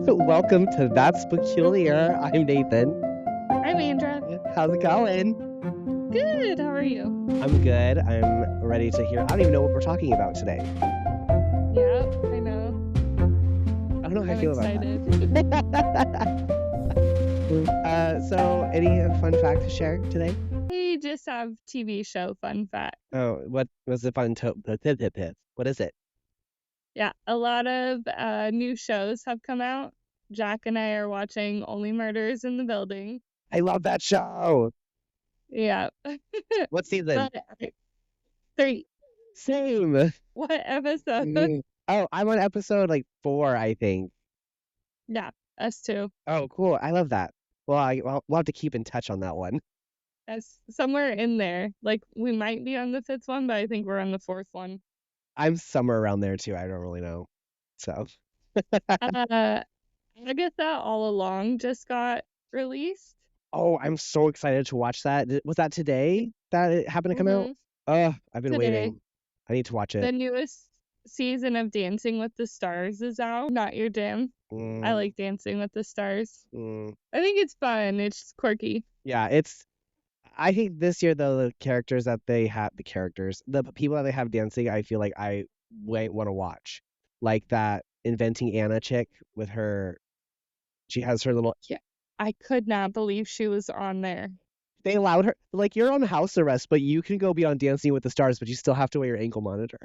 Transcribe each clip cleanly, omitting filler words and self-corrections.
Welcome to That's Peculiar. I'm Nathan. I'm Andra. How's it going? Good. How are you? I'm good. I'm ready to hear. I don't even know what we're talking about today. Yeah, I know. I don't know how I I'm feel excited. about that. So, any fun fact to share today? We just have TV show fun fact. Oh, what was the fun? What is it? Yeah, a lot of new shows have come out. Jack and I are watching Only Murders in the Building. I love that show. Yeah. What season? But 3. Same. What episode? Oh, I'm on episode like 4, I think. Yeah, us too. Oh, cool. I love that. Well, we'll have to keep in touch on that one. As somewhere in there. Like, we might be on the 5th one, but I think we're on the 4th one. I'm somewhere around there too. I don't really know. So, Agatha All Along just got released. oh, I'm so excited to watch that. Was that today that it happened to come out? Mm-hmm. Oh, I've been Today. waiting. I need to watch it. The newest season of Dancing with the Stars is out. Not your jam. I like Dancing with the Stars. I think it's fun. It's quirky. Yeah, I think this year though the people that they have dancing, I feel like I might want to watch. Like that Inventing Anna chick with her. She has her little. Yeah. I could not believe she was on there. They allowed her, like, you're on house arrest, but you can go be on Dancing with the Stars, but you still have to wear your ankle monitor.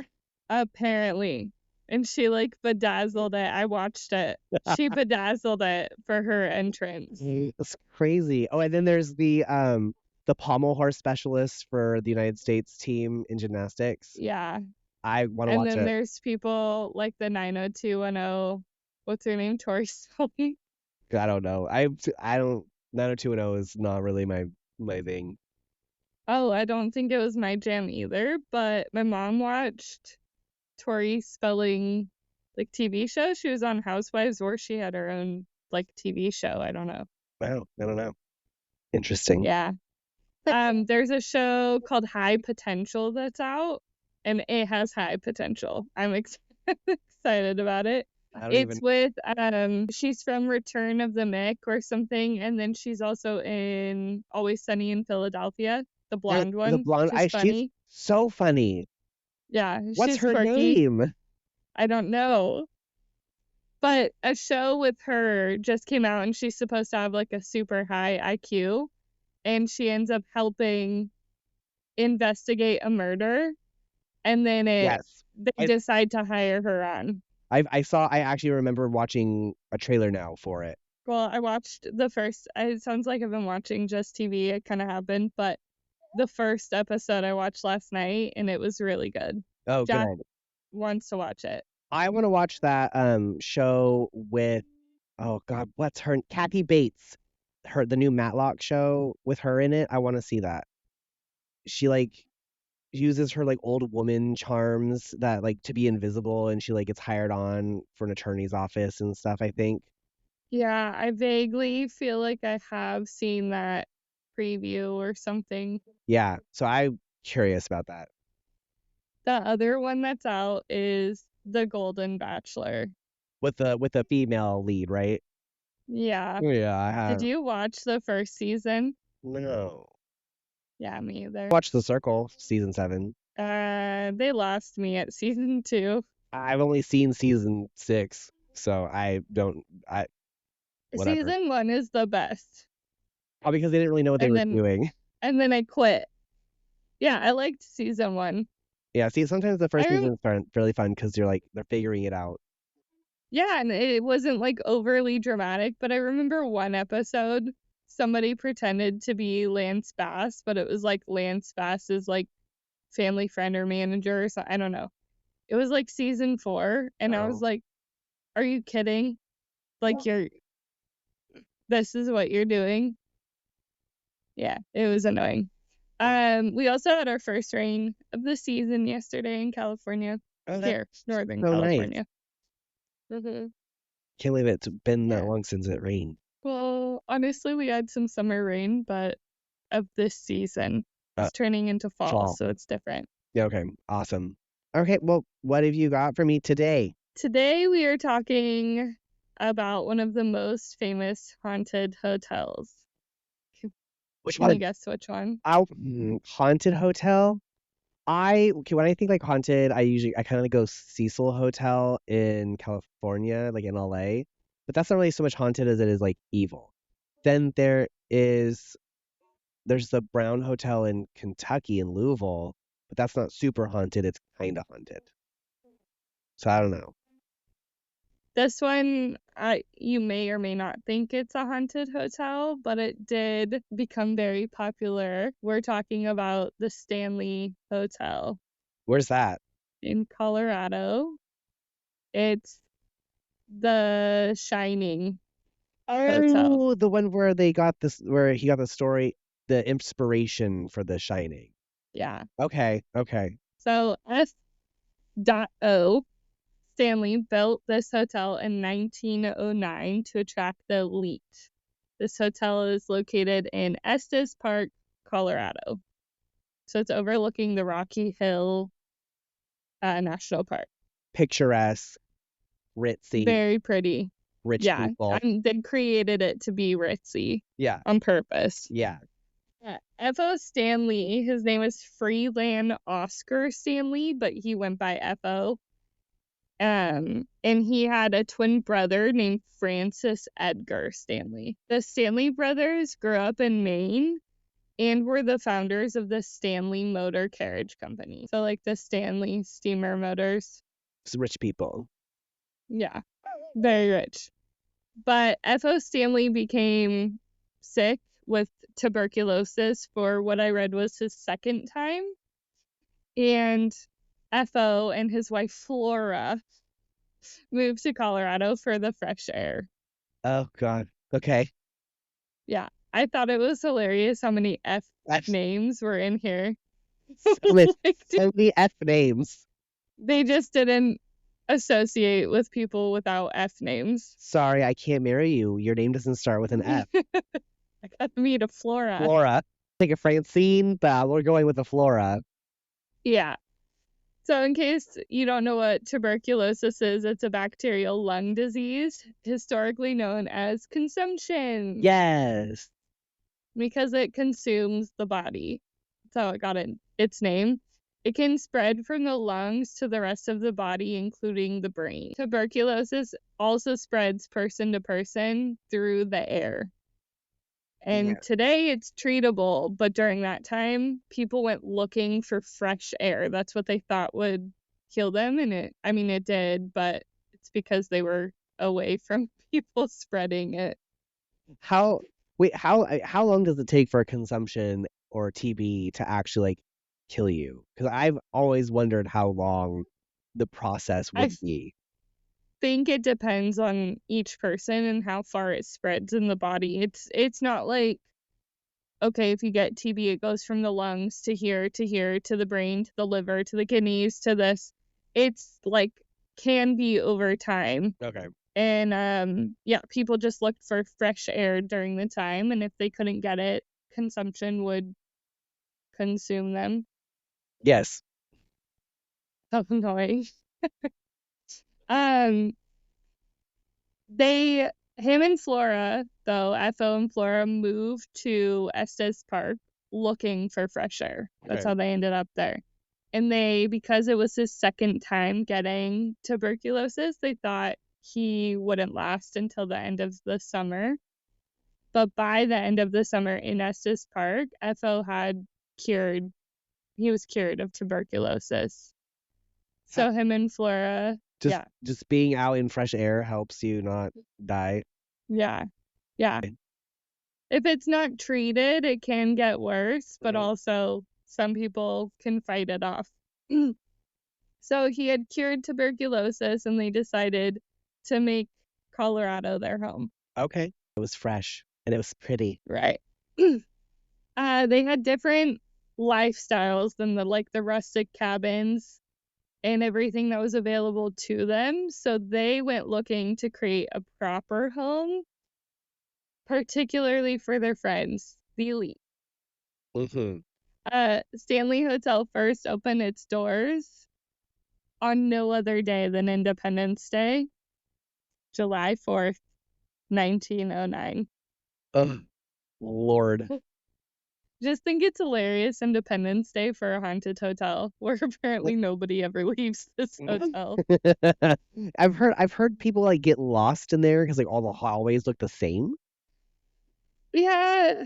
Apparently. And she like bedazzled it. I watched it. She bedazzled it for her entrance. It's crazy. Oh, and then there's the pommel horse specialist for the United States team in gymnastics. Yeah. I want to And watch then it. there's people like the 90210. What's her name? Tori Spelling. I don't know. I don't. 90210 is not really my thing. Oh, I don't think it was my jam either, but my mom watched Tori Spelling like TV show. She was on Housewives or she had her own like TV show. I don't know. Wow, I don't know. Interesting. Yeah. There's a show called High Potential that's out and it has high potential. I'm excited about it. It's with she's from Return of the Mick or something, and then she's also in Always Sunny in Philadelphia, the blonde one. The blonde, She's funny. she's so funny. Yeah, What's she's her quirky. name? I don't know. But a show with her just came out and she's supposed to have like a super high IQ and she ends up helping investigate a murder and then they decide to hire her on. I actually remember watching a trailer now for it. Well, I watched the first, it sounds like I've been watching just TV, it kind of happened, but the first episode I watched last night and it was really good. Oh, Jack good. wants to watch it. I want to watch that show with, oh God, what's her, Kathy Bates, the new Matlock show with her in it. I want to see that. She like uses her like old woman charms that like to be invisible, and she like gets hired on for an attorney's office and stuff, I think. Yeah, I vaguely feel like I have seen that preview or something. Yeah, so I'm curious about that. The other one that's out is The Golden Bachelor. With the female lead, right? Yeah. Yeah, I have. Did you watch the first season? No. Yeah, me either. Watch The Circle, season 7. They lost me at season 2. I've only seen season 6, so whatever. Season 1 is the best. Probably because they didn't really know what they were doing. And then I quit. Yeah, I liked season 1. Yeah, see, sometimes the first season is really fun because you're like, they're figuring it out. Yeah, and it wasn't like overly dramatic, but I remember one episode, somebody pretended to be Lance Bass, but it was like Lance Bass's like family friend or manager or something. I don't know. It was like season 4, and I was like, are you kidding? Like, this is what you're doing? Yeah, it was annoying. We also had our first rain of the season yesterday in California. Here, Northern California. Nice. Can't believe it's been that long since it rained. Well, honestly, we had some summer rain, but of this season, it's turning into fall, so it's different. Yeah, okay, awesome. Okay, well, what have you got for me today? Today we are talking about one of the most famous haunted hotels. Which Can you one? guess which one? Haunted hotel? Okay, when I think like haunted, I kind of go Cecil Hotel in California, like in LA. But that's not really so much haunted as it is like evil. Then there's the Brown Hotel in Kentucky in Louisville, but that's not super haunted. It's kind of haunted. So I don't know. This one, you may or may not think it's a haunted hotel, but it did become very popular. We're talking about the Stanley Hotel Where's that? in Colorado. It's the Shining Hotel. Oh, the one where where he got the story, the inspiration for The Shining. Yeah. Okay, okay. So S.O. Stanley built this hotel in 1909 to attract the elite. This hotel is located in Estes Park, Colorado. So it's overlooking the Rocky Hill National Park. Picturesque, ritzy, Very pretty. rich Yeah, people. they created it to be ritzy Yeah, on purpose. yeah. F.O. Stanley, his name is Freeland Oscar Stanley, but he went by F.O. And he had a twin brother named Francis Edgar Stanley. The Stanley brothers grew up in Maine and were the founders of the Stanley Motor Carriage Company. So, like the Stanley Steamer Motors. It's rich people. Yeah, very rich. But F.O. Stanley became sick with tuberculosis for what I read was his second time. And F.O. and his wife Flora moved to Colorado for the fresh air. Oh God. Okay. Yeah, I thought it was hilarious how many F That's names were in here. so many, Like, so many F names. they just didn't associate with people without F names. Sorry, I can't marry you. Your name doesn't start with an F. I got to meet a Flora. Flora. Take a Francine, but we're going with the Flora. Yeah. So, in case you don't know what tuberculosis is, it's a bacterial lung disease, historically known as consumption, Yes. because it consumes the body. That's how it got its name. It can spread from the lungs to the rest of the body, including the brain. Tuberculosis also spreads person to person through the air. Yeah. And today it's treatable, but during that time, people went looking for fresh air. That's what they thought would kill them. And it did, but it's because they were away from people spreading it. How how long does it take for a consumption or TB to actually like kill you? Because I've always wondered how long the process I would be. think it depends on each person and how far it spreads in the body. It's not like, okay, if you get TB, it goes from the lungs to here, to here, to the brain, to the liver, to the kidneys, to this. It's like can be over time. Okay. And yeah, people just looked for fresh air during the time, and if they couldn't get it, consumption would consume them. Yes. How annoying. Um, him and Flora, though, Fo and Flora moved to Estes Park looking for fresh air. That's Okay. how they ended up there. And because it was his second time getting tuberculosis, they thought he wouldn't last until the end of the summer. But by the end of the summer in Estes Park, Fo he was cured of tuberculosis. So him and Flora, Just being out in fresh air helps you not die. yeah. If it's not treated, it can get worse, but also some people can fight it off. So he had cured tuberculosis, and they decided to make Colorado their home. Okay. It was fresh and it was pretty. Right. They had different lifestyles than the rustic cabins and everything that was available to them. So they went looking to create a proper home, particularly for their friends, the elite. Mm-hmm. Stanley Hotel first opened its doors on no other day than Independence Day, July 4th, 1909. Oh, Lord. Just think it's hilarious Independence Day for a haunted hotel where apparently nobody ever leaves this hotel. I've heard people like get lost in there because like all the hallways look the same. Yeah,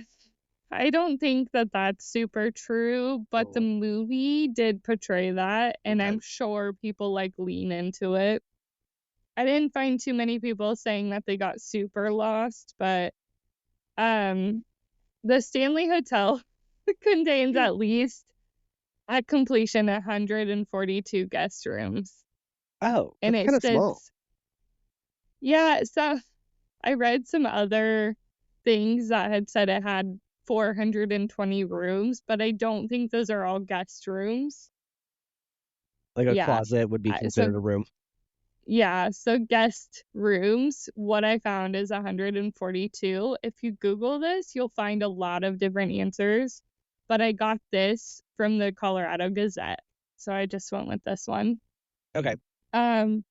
I don't think that that's super true, but the Oh, movie did portray that, and okay. I'm sure people like lean into it. I didn't find too many people saying that they got super lost, but um the Stanley Hotel contains at least at completion 142 guest rooms. Oh, And that's it kind of small. sits, yeah, so I read some other things that had said it had 420 rooms, but I don't think those are all guest rooms. Like a Yeah. closet would be So considered a room. yeah, so guest rooms, what I found is 142. If you Google this, you'll find a lot of different answers, but I got this from the Colorado Gazette, so I just went with this one. Okay. Um,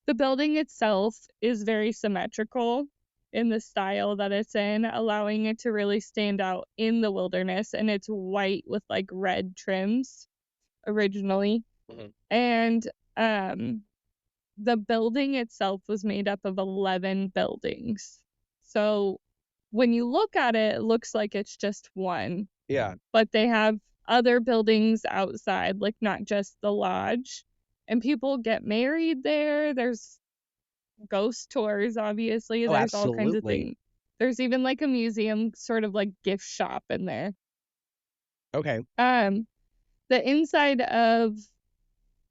the building itself is very symmetrical in the style that it's in, allowing it to really stand out in the wilderness, and it's white with like red trims originally. Mhm. And the building itself was made up of 11 buildings. So when you look at it, it looks like it's just one, Yeah. but they have other buildings outside, like not just the lodge. And people get married there. There's ghost tours, obviously. Oh, There's all kinds of absolutely. things. There's even like a museum, sort of like gift shop in there. Okay. Um, the inside of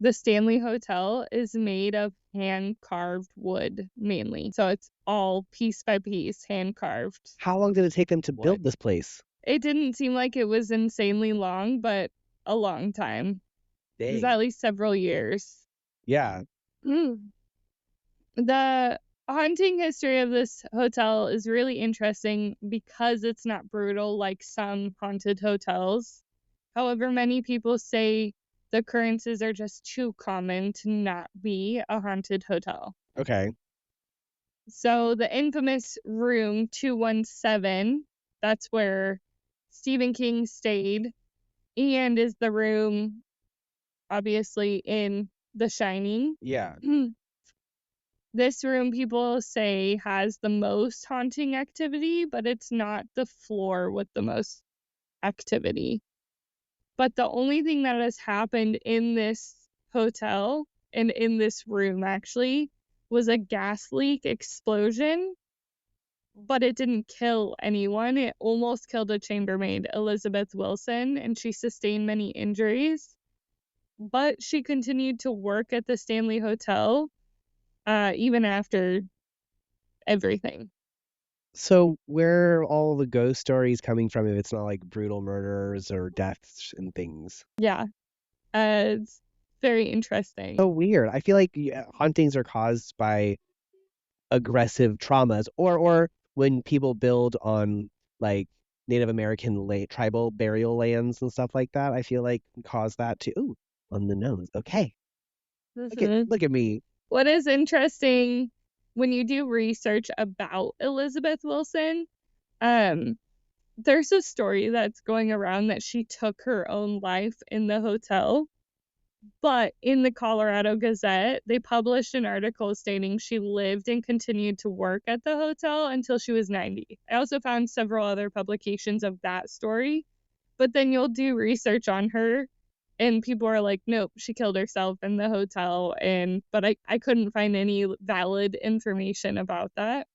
the Stanley Hotel is made of hand carved wood mainly. So it's all piece by piece, hand carved. How long did it take them to Wood. build this place? It didn't seem like it was insanely long, but a long time. It was Dang. at least several years. Yeah. Mm. The haunting history of this hotel is really interesting because it's not brutal like some haunted hotels. However, many people say the occurrences are just too common to not be a haunted hotel. Okay. So the infamous room 217, that's where Stephen King stayed, and is the room obviously in The Shining. Yeah. This room, people say, has the most haunting activity, but it's not the floor with the most activity. But the only thing that has happened in this hotel and in this room actually was a gas leak explosion, but it didn't kill anyone. It almost killed a chambermaid, Elizabeth Wilson, and she sustained many injuries. But she continued to work at the Stanley Hotel even after everything. So where are all the ghost stories coming from if it's not like brutal murders or deaths and things? Yeah, it's very interesting. So weird. I feel like hauntings are caused by aggressive traumas or when people build on like Native American tribal burial lands and stuff like that. I feel like cause that too. Ooh, on the nose. Okay. Look at Mhm. look at me. What is interesting when you do research about Elizabeth Wilson, um, there's a story that's going around that she took her own life in the hotel. But in the Colorado Gazette, they published an article stating she lived and continued to work at the hotel until she was 90. I also found several other publications of that story, but then you'll do research on her and people are like, nope, she killed herself in the hotel. But I couldn't find any valid information about that.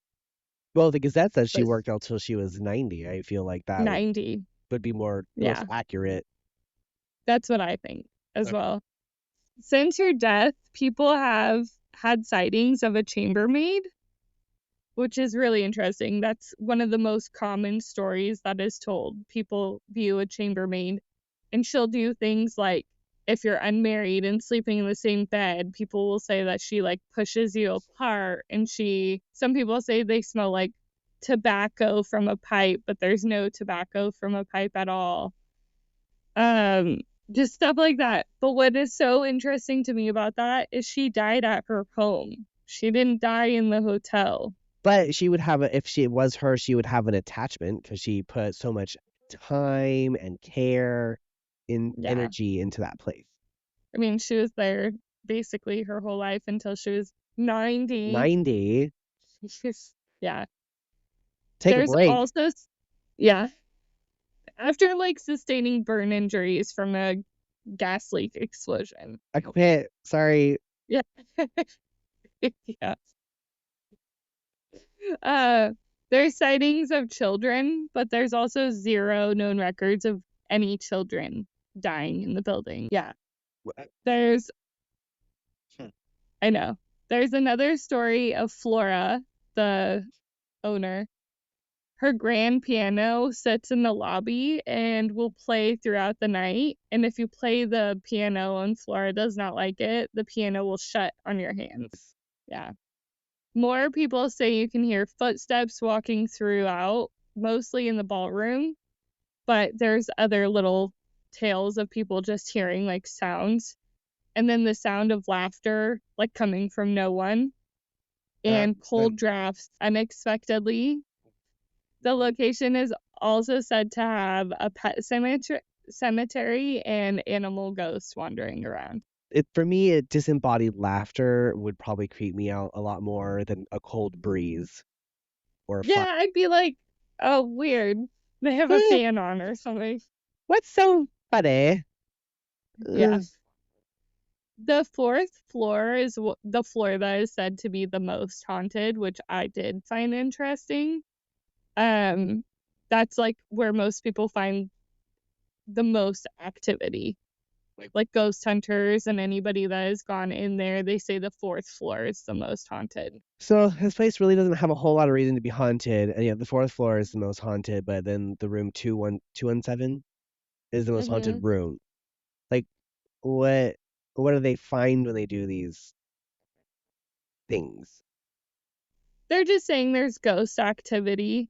Well, the Gazette says she But worked until she was 90. I feel like that 90, would be more most yeah, accurate. that's what I think as Okay. well. Since her death, people have had sightings of a chambermaid, which is really interesting. That's one of the most common stories that is told. People view a chambermaid, and she'll do things like if you're unmarried and sleeping in the same bed, people will say that she like pushes you apart, and some people say they smell like tobacco from a pipe, but there's no tobacco from a pipe at all. Um, just stuff like that. But what is so interesting to me about that is she died at her home. She didn't die in the hotel. But she would have if she was her, she would have an attachment because she put so much time and care and Yeah. energy into that place. I mean, she was there basically her whole life until she was 90. 90. Yeah. Take a There's break. also, yeah, after like sustaining burn injuries from a gas leak explosion. I quit. Sorry. Yeah. Yeah. Uh, there's sightings of children, but there's also zero known records of any children dying in the building. Yeah. There's, Hmm. I know. There's another story of Flora, the owner. Her grand piano sits in the lobby and will play throughout the night. And if you play the piano and Flora does not like it, the piano will shut on your hands. Yeah. More people say you can hear footsteps walking throughout, mostly in the ballroom, but there's other little tales of people just hearing like sounds. And then the sound of laughter, like coming from no one, and cold drafts unexpectedly. The location is also said to have a pet cemetery and animal ghosts wandering around. For me, disembodied laughter would probably creep me out a lot more than a cold breeze or a Yeah, flat. I'd be like, oh, weird. They have a fan on or something. What's so funny? Yeah. Ugh. The fourth floor is the floor that is said to be the most haunted, which I did find interesting. Um, that's like where most people find the most activity. Like ghost hunters and anybody that has gone in there, they say the fourth floor is the most haunted. So this place really doesn't have a whole lot of reason to be haunted, and yeah, the fourth floor is the most haunted, but then the room 217 is the most hmm haunted room. Like, what what do they find when they do these things? They're just saying there's ghost activity.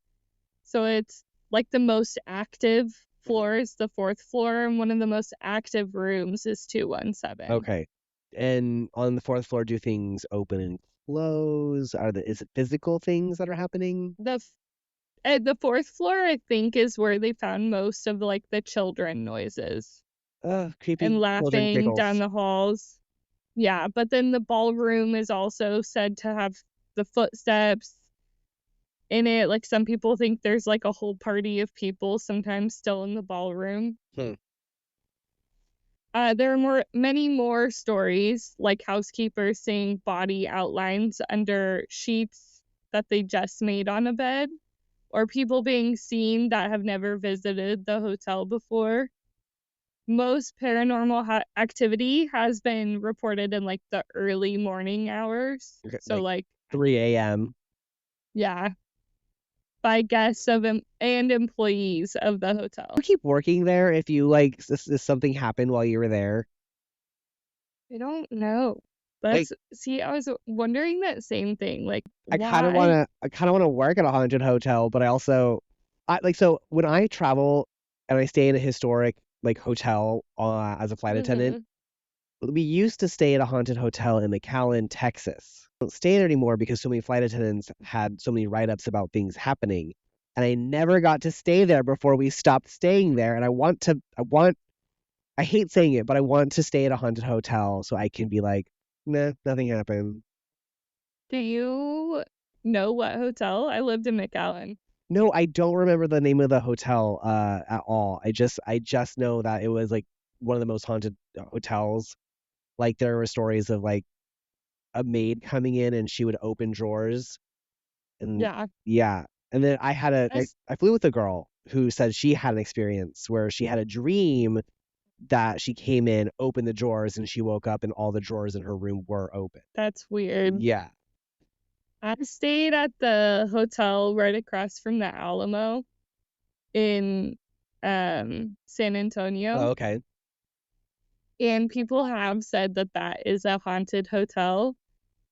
So it's like the most active Mhm. floor is the fourth floor, and one of the most active rooms is 217. Okay. And on the fourth floor, do things open and close? Is it physical things that are happening? The fourth floor, I think, is where they found most of like the children noises and Creepy children laughing down giggles. the halls. Yeah, but then the ballroom is also said to have the footsteps in it. Like some people think there's like a whole party of people sometimes still in the ballroom. Hmm. There are many more stories, like housekeepers seeing body outlines under sheets that they just made on a bed, or people being seen that have never visited the hotel before. Most paranormal activity has been reported in like the early morning hours. Okay, So like like 3 a.m. yeah, by guests and employees of the You hotel. keep working there if you like something happened while you were there. I don't know. Like See, I was wondering that same thing. Like, I why? kind of want to work at a haunted hotel, but I also I like so when I travel and I stay in a historic like hotel as a flight attendant, hmm we used to stay at a haunted hotel in McAllen, Texas. I don't stay there anymore because so many flight attendants had so many write-ups about things happening. And I never got to stay there before we stopped staying there. And I hate saying it, but I want to stay at a haunted hotel so I can be like, nah, nothing happened. Do you know what hotel? I lived in McAllen. No, I don't remember the name of the hotel at all. I just know that it was like one of the most haunted hotels. Like there were stories of like a maid coming in and she would open drawers and Yeah, yeah. And then as I flew with a girl who said she had an experience where she had a dream that she came in, opened the drawers, and she woke up and all the drawers in her room were open. that's weird. Yeah. I stayed at the hotel right across from the Alamo in San Oh, Antonio, okay. and people have said that that is a haunted hotel.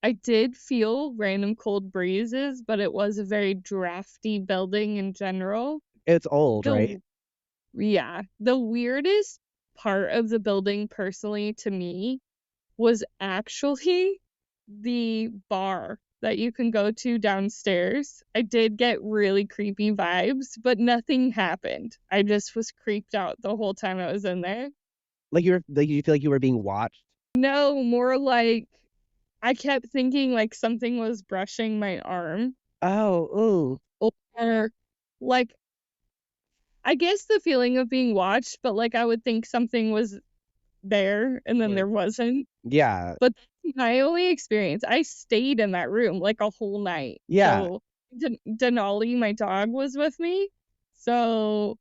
I did feel random cold breezes, but it was a very drafty building in general. It's old, right? The Yeah, the weirdest part of the building personally to me was actually the bar that you can go to downstairs, I did get really creepy vibes, but nothing happened. I just was creeped out the whole time I was in there. Like you feel like you were being watched? No, more like I kept thinking like something was brushing my arm. Oh, ooh. Or like I guess the feeling of being watched, but like I would think something was there and then there wasn't. Yeah. But that's my only experience. I stayed in that room like a whole night. Yeah. So Denali, my dog, was with me. So,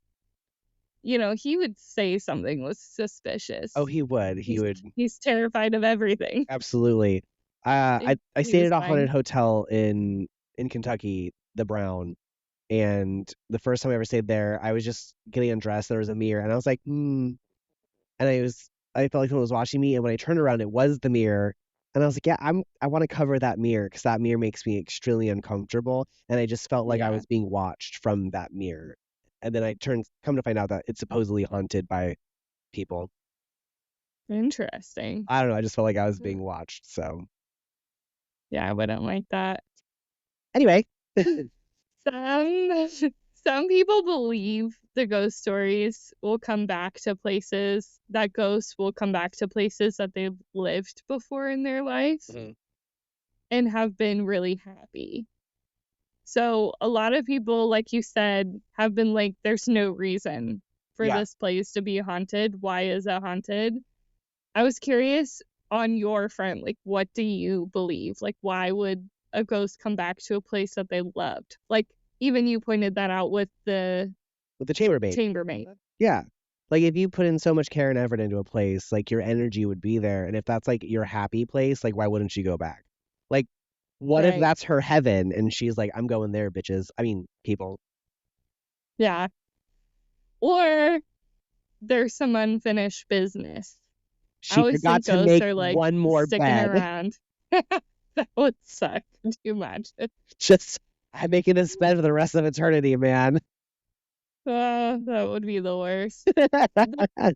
he would say something was Oh, suspicious. he would. He He's would he's terrified of everything. absolutely. I He stayed was at a haunted fine. hotel in Kentucky, the Brown, and the first time I ever stayed there, I was just getting undressed. There was a mirror, and I was like, hmm. And I felt like someone was watching me, and when I turned around, it was the mirror, and I was like, yeah, I want to cover that mirror because that mirror makes me extremely uncomfortable, and I just felt like I Yeah, was being watched from that mirror. And then come to find out that it's supposedly haunted by people. interesting. I don't know. I just felt like I was being watched. So Yeah, I wouldn't like that. anyway, Some some people believe the ghost stories will come back to places that ghosts will come back to places that they've lived before in their life Mhm. and have been really happy. So a lot of people, like you said, have been like, there's no reason for Yeah. this place to be haunted. Why is it haunted? I was curious on your front, like, what do you believe? Like, why would a ghost come back to a place that they loved? Like, even you pointed that out with the With the chambermaid. chambermaid. Yeah. Like if you put in so much care and effort into a place, like your energy would be there. And if that's like your happy place, like why wouldn't she go back? Like, what if Right. that's her heaven and she's like, I'm going there, bitches. I mean, people. Yeah. Or there's some unfinished business. I She always forgot think to ghosts make are like one more sticking bed. around. That would suck. Could you imagine? Just I'm making this bed for the rest of eternity, man. That would be the worst. The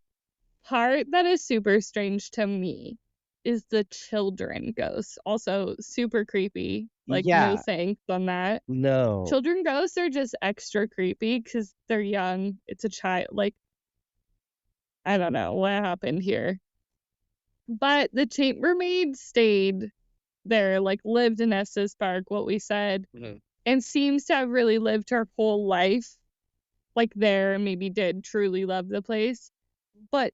part that is super strange to me is the children ghosts. Also super creepy. Like no Yeah. thanks on that. No. Children ghosts are just extra creepy because they're young. It's a child. Like I don't know what happened here. But the chambermaid stayed there, like lived in Estes Park, what we said, Mhm. and seems to have really lived her whole life like there, and maybe did truly love the place. But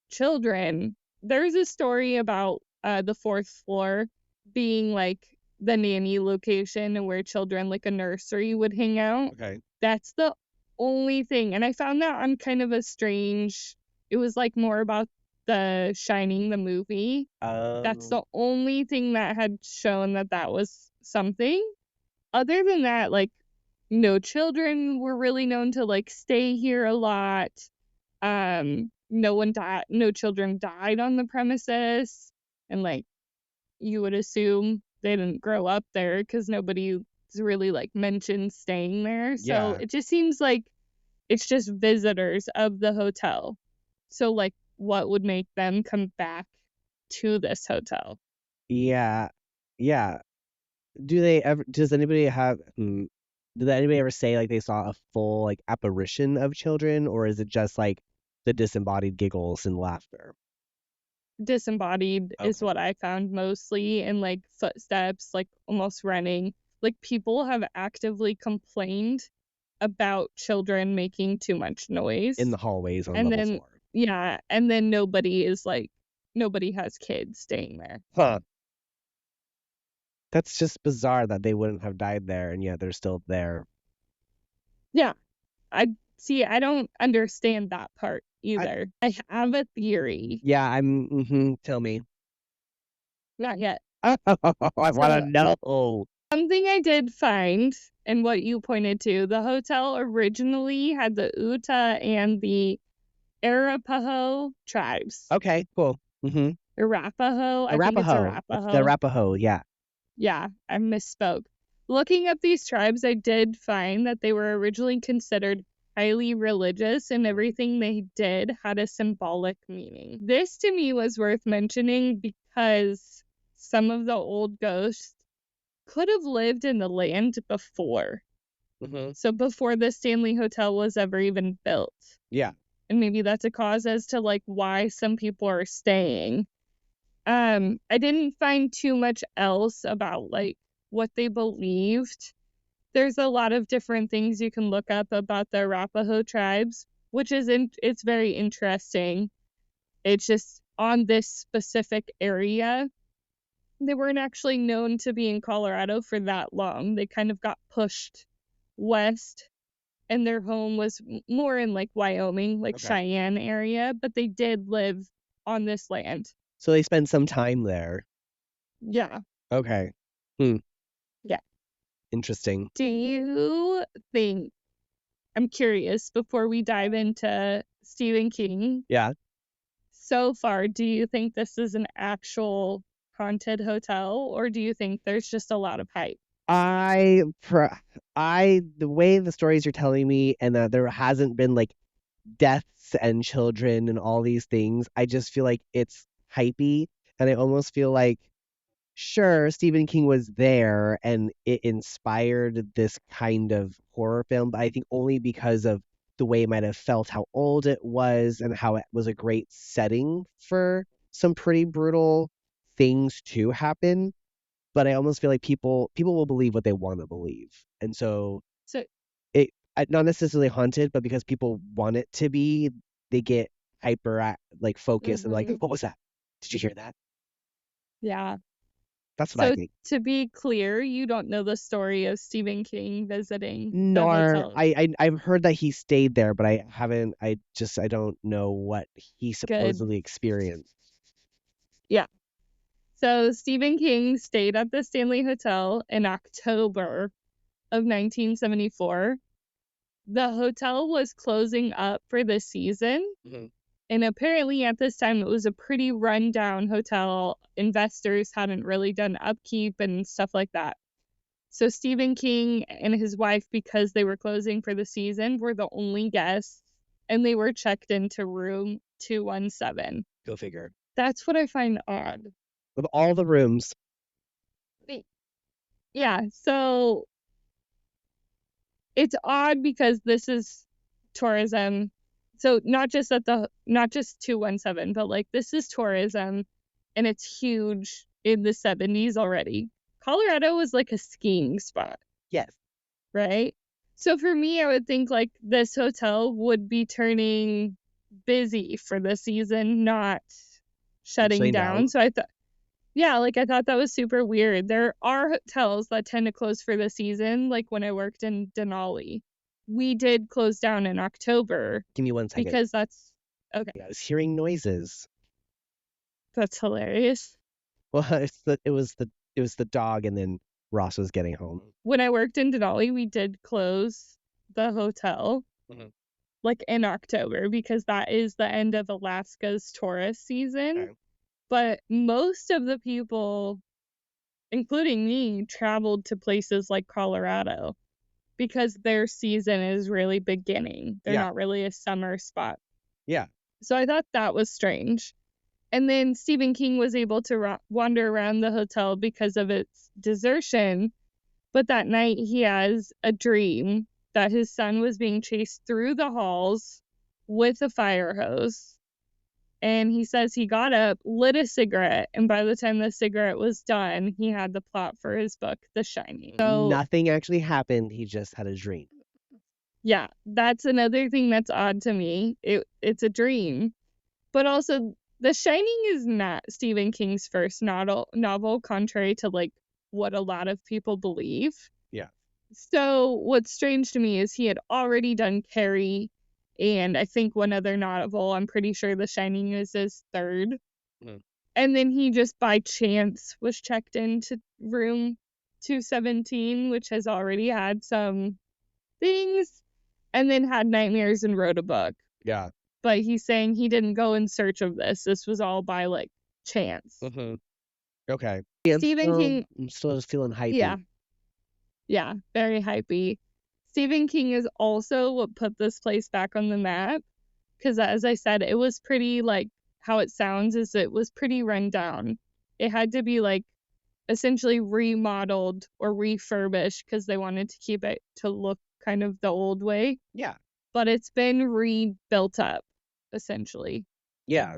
children, there's a story about the fourth floor being like the nanny location and where children, like a nursery, would hang out. Okay. That's the only thing. And I found that on kind of a strange, it was like more about the Shining, the movie. That's Um, the only thing that had shown that that was something. Other than that, like, no children were really known to like stay here a lot. No children died on the premises, and like you would assume they didn't grow up there because nobody's really like mentioned staying there. So yeah. it just seems like it's just visitors of the hotel. So like what would make them come back to this hotel? Yeah. Yeah. Do they ever does anybody have did anybody ever say like they saw a full like apparition of children, or is it just like the disembodied giggles and laughter? Disembodied is Okay. what I found mostly, and like footsteps, like almost running. Like people have actively complained about children making too much In noise. the hallways on And level then, 4. yeah, and then nobody has kids staying there. Huh. That's just bizarre that they wouldn't have died there and yet they're still there. Yeah, I see. I don't understand that part I either. I have a theory. yeah, tell me. Not yet. I want to So, know. something I did find, and what you pointed to, the hotel originally had the Uta and the Arapaho tribes. Okay, cool. Mhm. Arapaho, I think it's Arapaho. It's the Arapaho. Arapaho, yeah. Yeah, I misspoke. Looking up these tribes, I did find that they were originally considered highly religious and everything they did had a symbolic meaning. This to me was worth mentioning because some of the old ghosts could have lived in the land before. Mm-hmm. So before the Stanley Hotel was ever even built. Yeah. And maybe that's a cause as to like why some people are staying. I didn't find too much else about like what they believed. There's a lot of different things you can look up about the Arapaho tribes, which is it's very interesting. It's just on this specific area. They weren't actually known to be in Colorado for that long. They kind of got pushed west, and their home was more in like Wyoming, like Okay. Cheyenne area, but they did live on this land. So they spend some time there. Yeah. Okay. Yeah. Interesting. Do you think, I'm curious before we dive into Stephen King, Yeah. so far, do you think this is an actual haunted hotel, or do you think there's just a lot of hype? The way the stories you're telling me, and that there hasn't been like deaths and children and all these things, I just feel like it's hypey, and I almost feel like, sure, Stephen King was there and it inspired this kind of horror film, but I think only because of the way it might have felt, how old it was, and how it was a great setting for some pretty brutal things to happen. But I almost feel like people will believe what they want to believe, and so So, not necessarily haunted, but because people want it to be, they get like focused and like, mhm, what was that? Did you hear that? yeah. That's what I So think. to be clear, you don't know the story of Stephen King visiting the Nor hotel. I've heard that he stayed there, but I haven't. I don't know what he Good. supposedly experienced. Yeah. So Stephen King stayed at the Stanley Hotel in October of 1974. The hotel was closing up for the season, Mhm. and apparently at this time it was a pretty rundown hotel. Investors hadn't really done upkeep and stuff like that. So Stephen King and his wife, because they were closing for the season, were the only guests, and they were checked into room 217. Go figure. That's what I find odd. Of all the rooms, Yeah, so it's odd because this is tourism. So not just 217, but like this is tourism, and it's huge in the 70s already. Colorado was like a skiing spot, yes, right? So for me, I would think like this hotel would be turning busy for the season, not shutting shutting down. down. So I thought, yeah, like I thought that was super weird. There are hotels that tend to close for the season, like when I worked in Denali. We did close down in October Give me 1 second. because that's okay. I was hearing noises. That's hilarious. Well, it was the dog, and then Ross was getting home. When I worked in Denali, we did close the hotel Mhm. like in October because that is the end of Alaska's tourist season. Okay. But most of the people, including me, traveled to places like Colorado because their season is really beginning. They're Yeah, not really a summer spot. yeah. So I thought that was strange. And then Stephen King was able to wander around the hotel because of its desertion. But that night he has a dream that his son was being chased through the halls with a fire hose. And he says he got up, lit a cigarette, and by the time the cigarette was done, he had the plot for his book, The Shining. So, Nothing actually happened. He just had a dream. yeah, that's another thing that's odd to me. It's a dream. But also, The Shining is not Stephen King's first novel, contrary to like what a lot of people believe. Yeah. So what's strange to me is he had already done Carrie and I think one other novel. I'm pretty sure The Shining is his third. Mm. And then he just by chance was checked into room 217, which has already had some things, and then had nightmares and wrote a book. Yeah. But he's saying he didn't go in search of this. This was all by like chance. Mm-hmm. Okay. Stephen King, I'm still just feeling yeah, hypey. yeah, very hypey. Stephen King is also what put this place back on the map because, as I said, it was pretty like how it sounds is it was pretty run down. It had to be like essentially remodeled or refurbished because they wanted to keep it to look kind of the old way. Yeah. But it's been rebuilt up, essentially. Yeah.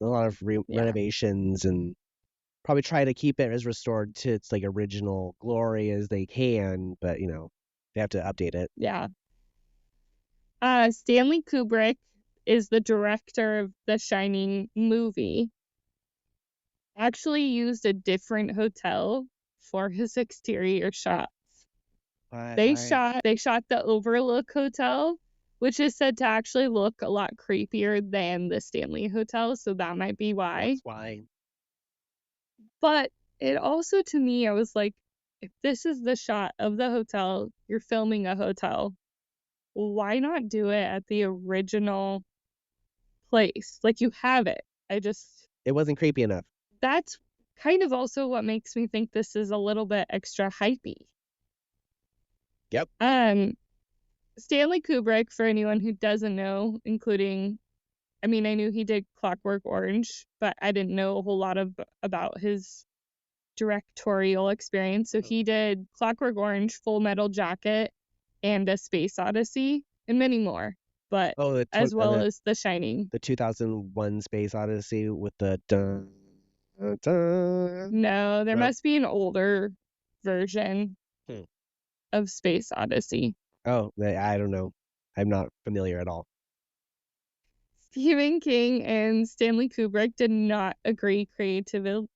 A lot of Yeah. renovations, and probably try to keep it as restored to its like original glory as they can, but they have to update it. Yeah. Stanley Kubrick is the director of the Shining movie. Actually used a different hotel for his exterior shots. They shot the Overlook Hotel, which is said to actually look a lot creepier than the Stanley Hotel, so that might be why. That's why. But it also, to me, I was like, if this is the shot of the hotel, you're filming a hotel, why not do it at the original place? Like, you have it. It wasn't creepy enough. That's kind of also what makes me think this is a little bit extra hypey. Yep. Stanley Kubrick, for anyone who doesn't know, including, I mean, I knew he did Clockwork Orange, but I didn't know a whole lot about his directorial experience. So he did Clockwork Orange, Full Metal Jacket, and A Space Odyssey, and many more. But as well as The Shining. The 2001 Space Odyssey with the dun, dun, dun. No, there must be an older version of Space Odyssey. Oh, I don't know. I'm not familiar at all. Stephen King and Stanley Kubrick did not agree creatively.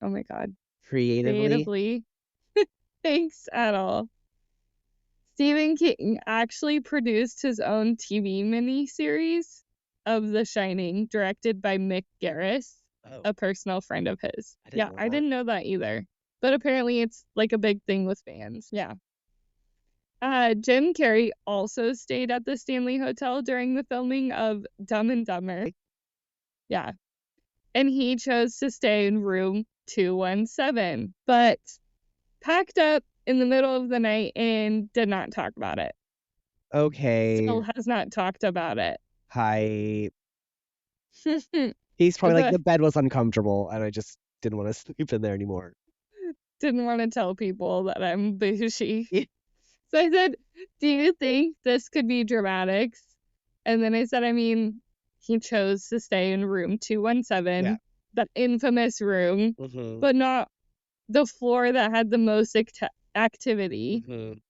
Oh my God. Creatively. Thanks at all. Stephen King actually produced his own TV miniseries of The Shining, directed by Mick Garris, a personal friend of his. I didn't know that either. But apparently it's like a big thing with fans. Yeah. Jim Carrey also stayed at the Stanley Hotel during the filming of Dumb and Dumber. Yeah. And he chose to stay in room 217, but packed up in the middle of the night and did not talk about it. Okay. Still has not talked about it. Hi. He's probably like, the bed was uncomfortable and I just didn't want to sleep in there anymore. Didn't want to tell people that I'm bougie. So I said, do you think this could be dramatics? And then I said, I mean, he chose to stay in room 217, that infamous room, but not the floor that had the most activity,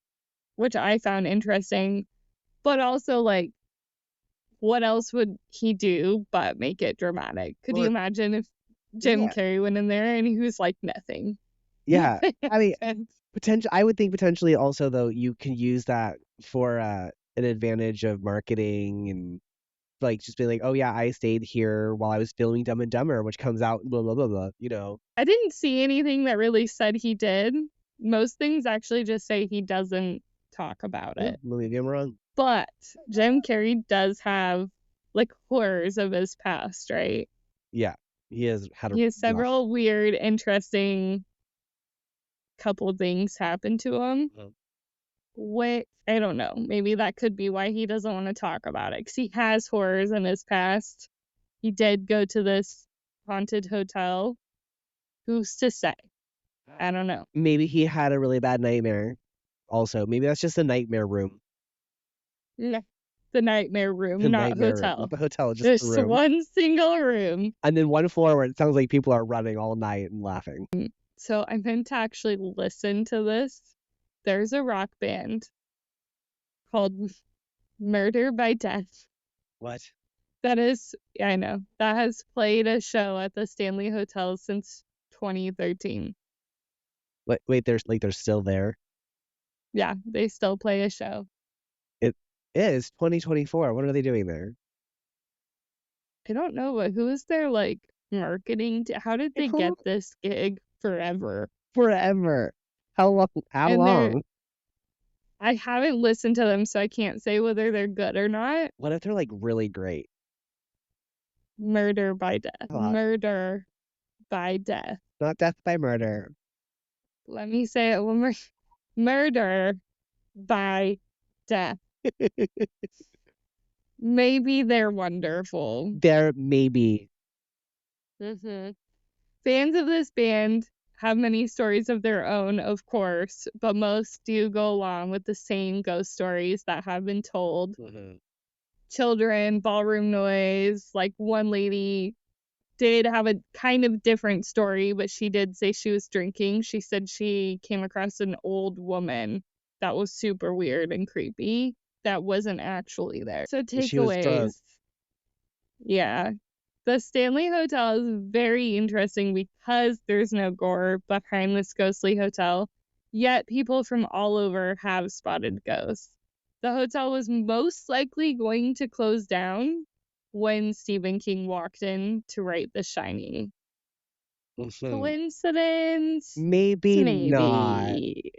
which I found interesting. But also, like, what else would he do but make it dramatic? Could you imagine if Jim Carrey went in there and he was like, nothing? Yeah. I mean, I would think potentially also, though, you can use that for an advantage of marketing, and like just be like, oh yeah, I stayed here while I was filming Dumb and Dumber, which comes out blah blah blah blah. I didn't see anything that really said he did. Most things actually just say he doesn't talk about it. Maybe I'm wrong. But Jim Carrey does have like horrors of his past, right? Yeah, he has several weird, interesting couple things happen to him. What, I don't know. Maybe that could be why he doesn't want to talk about it, because he has horrors in his past. He did go to this haunted hotel. Who's to say? I don't know. Maybe he had a really bad nightmare. Also, maybe that's just a nightmare room. No, the nightmare room, not hotel. Not the hotel, just the room. One single room. And then one floor where it sounds like people are running all night and laughing. So I meant to actually listen to this. There's a rock band called Murder by Death. What? That is, I know, that has played a show at the Stanley Hotel since 2013. Wait, they're still there? Yeah, they still play a show. It is 2024. What are they doing there? I don't know, but who is their like marketing? How did they get this gig forever? How long? I haven't listened to them, so I can't say whether they're good or not. What if they're like really great? Murder by Death. Murder by Death. Not death by murder. Let me say it one more. Murder by Death. Maybe they're wonderful. They're maybe. Fans of this band have many stories of their own, of course, but most do go along with the same ghost stories that have been told. Mhm. Children, ballroom noise, like one lady did have a kind of different story, but she did say she was drinking. She said she came across an old woman that was super weird and creepy that wasn't actually there. So She was drunk. takeaways. Yeah. The Stanley Hotel is very interesting because there's no gore behind this ghostly hotel, yet people from all over have spotted ghosts. The hotel was most likely going to close down when Stephen King walked in to write The Shining. Mhm. Coincidence? Maybe not. Maybe.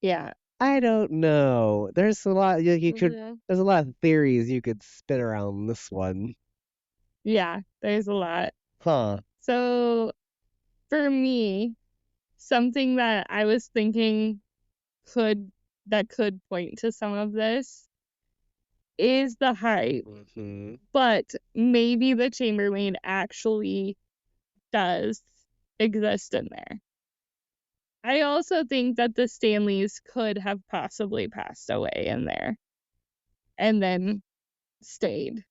Yeah. I don't know. There's a lot you could. Yeah. There's a lot of theories you could spin around this one. Yeah, there's a lot. Huh. So for me, something that I was thinking could point to some of this is the hype, Hmm. but maybe the chambermaid actually does exist in there. I also think that the Stanleys could have possibly passed away in there and then stayed.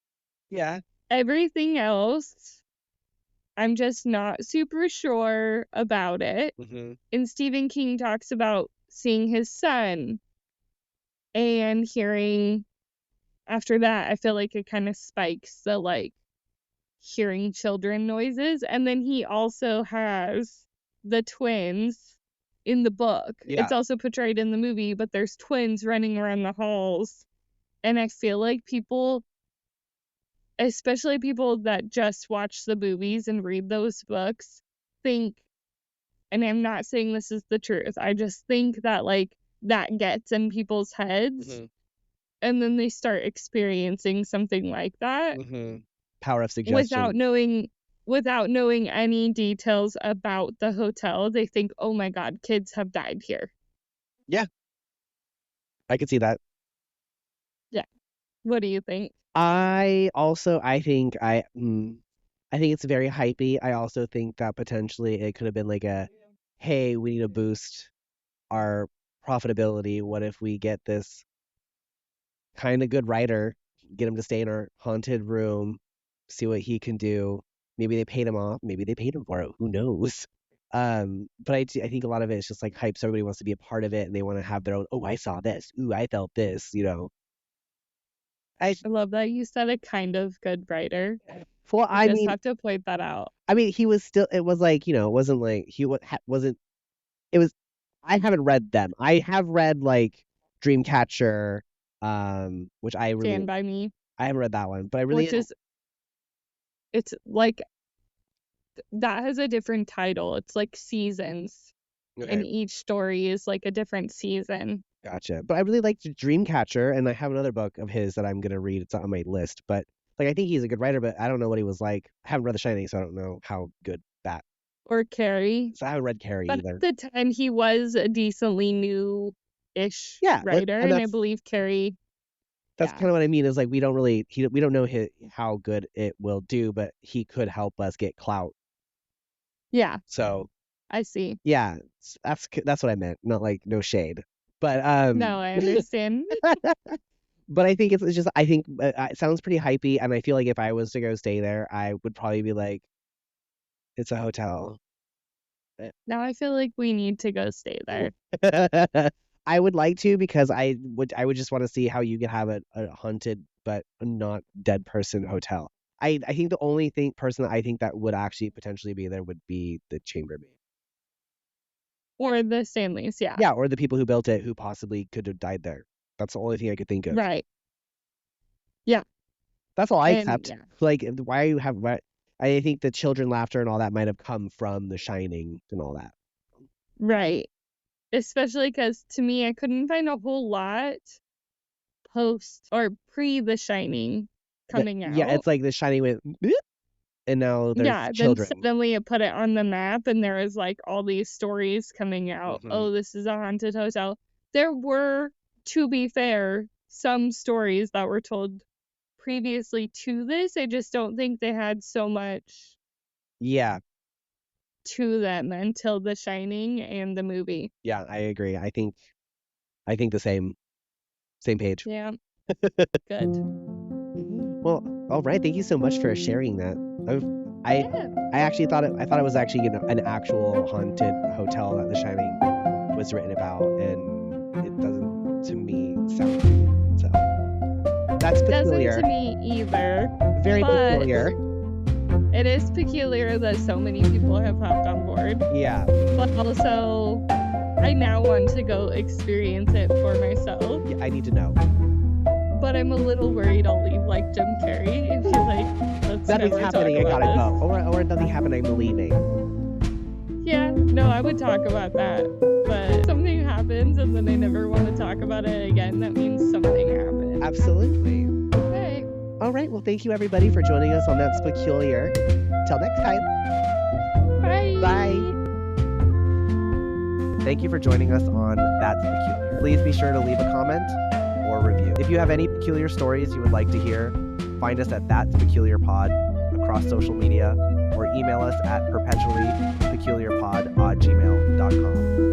Yeah. Everything else, I'm just not super sure about it. Hmm. And Stephen King talks about seeing his son and hearing after that, I feel like it kind of spikes the like hearing children noises. And then he also has the twins in the book. Yeah. It's also portrayed in the movie, but there's twins running around the halls. And I feel like people, especially people that just watch the movies and read those books, think, and I'm not saying this is the truth, I just think that like that gets in people's heads Hmm. and then they start experiencing something like that Hmm. Power of without suggestion. knowing any details about the hotel. They think, oh my god, kids have died here. Yeah, I could see that. Yeah. What do you think? I think it's very hypey. I also think that potentially it could have been like a, hey, we need to boost our profitability. What if we get this kind of good writer, get him to stay in our haunted room, see what he can do. Maybe they paid him off. Maybe they paid him for it. Who knows? But I think a lot of it is just like hype. So everybody wants to be a part of it and they want to have their own. Oh, I saw this. Ooh, I felt this. I I love that you said a kind of good writer. well, I just have to point that out. I mean, he was still. It was like it wasn't like wasn't. It was. I haven't read them. I have read like Dreamcatcher, which Stand by Me, I haven't read that one, but I really which is it's like that has a different title. It's like seasons, and okay. each story is like a different season. Gotcha. But I really liked Dreamcatcher, and I have another book of his that I'm gonna read. It's on my list, but like I think he's a good writer, but I don't know what he was like. I haven't read The Shining, so I don't know how good that. Or Carrie. So I haven't read Carrie But at either. the time, he was a decently new-ish Yeah, writer, and and I believe Carrie, that's yeah, kind of what I mean. Is like we don't know how good it will do, but he could help us get clout. yeah, So I see. yeah, that's what I meant. Not like no shade, but No, I understand. but I think it's just I think it sounds pretty hypey, and I feel like if I was to go stay there, I would probably be like, it's a hotel. Now I feel like we need to go stay there. I would like to because I would just want to see how you could have a haunted but not dead person hotel. I think the only person that I think that would actually potentially be there would be the chambermaid. Or the Stanleys, yeah. Yeah, or the people who built it who possibly could have died there. That's the only thing I could think of. Right. Yeah. That's all I And accept. yeah, Like, why you have what? I think the children laughter and all that might have come from The Shining and all that. right. Especially because to me, I couldn't find a whole lot post or pre The Shining But coming yeah, out. it's like The Shining went, "Boop," and now there's Yeah, then children. suddenly it put it on the map and there was like all these stories coming out. Hmm. Oh, this is a haunted hotel. There were, to be fair, some stories that were told previously to this. I just don't think they had so much. Yeah, to them until The Shining and the movie. yeah, I agree. I think the same page. Yeah, good. Well, all right. Thank you so much for sharing that. I Yeah, I actually thought it was actually an actual haunted hotel that The Shining was written about, and it doesn't to me sound right. So that's it doesn't peculiar. to me either, Very but peculiar. it is peculiar that so many people have hopped on board. Yeah. But also, I now want to go experience it for myself. Yeah, I need to know. But I'm a little worried I'll leave like Jim Carrey and be like, let's Nothing's never happening. I talk gotta about go. Or nothing happened. I'm leaving. this. Yeah, no, I would talk about that. But if something happens and then I never want to talk about it again, that means something happened. Absolutely. Okay. All right. Well, thank you everybody for joining us on That's Peculiar. Till next time. Bye. Bye. Thank you for joining us on That's Peculiar. Please be sure to leave a comment or review. If you have any peculiar stories you would like to hear, find us at That's Peculiar Pod across social media or email us at perpetuallypeculiarpod@gmail.com.